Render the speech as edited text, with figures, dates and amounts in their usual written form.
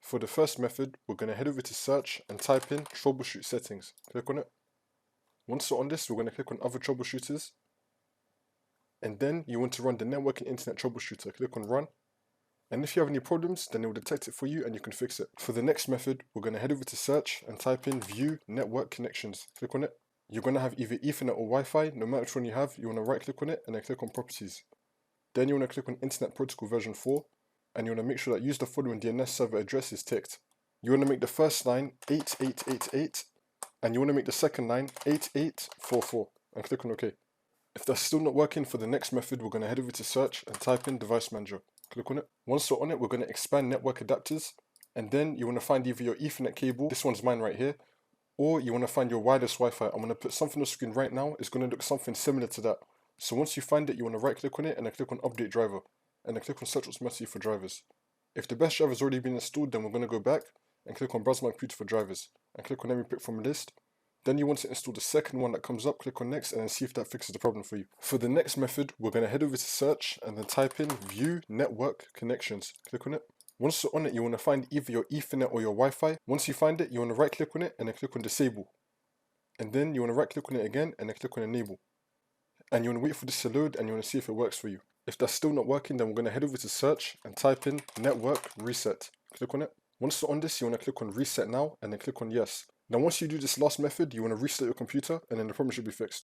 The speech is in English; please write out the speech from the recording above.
For the first method, we're going to head over to search and type in troubleshoot settings. Click on it. Once we're on this, we're going to click on other troubleshooters. And then you want to run the network and internet troubleshooter. Click on run. And if you have any problems, then it will detect it for you and you can fix it. For the next method, we're going to head over to search and type in view network connections. Click on it. You're going to have either Ethernet or Wi-Fi. No matter which one you have, you want to right click on it and then click on properties. Then you want to click on Internet Protocol version 4 and you want to make sure that use the following DNS server address is ticked. You want to make the first line 8888 and you want to make the second line 8844 and click on OK. If that's still not working, for the next method, we're going to head over to search and type in device manager. Click on it. Once we're on it, we're going to expand network adapters and then you want to find either your Ethernet cable, this one's mine right here, or you want to find your wireless Wi-Fi. I'm going to put something on the screen right now. It's going to look something similar to that. So once you find it, you want to right click on it and then click on update driver and then click on search automatically for drivers. If the best driver has already been installed, then we're going to go back and click on browse my computer for drivers and click on every pick from a list. Then you want to install the second one that comes up, click on next and then see if that fixes the problem for you. For the next method, we're going to head over to search and then type in view network connections. Click on it. Once you're on it, you want to find either your Ethernet or your Wi-Fi. Once you find it, you want to right click on it and then click on disable. And then you want to right click on it again and then click on enable. And you want to wait for this to load and you want to see if it works for you. If that's still not working, then we're going to head over to search and type in network reset. Click on it. Once you're on this, you want to click on reset now and then click on yes. Now once you do this last method, you want to restart your computer and then the problem should be fixed.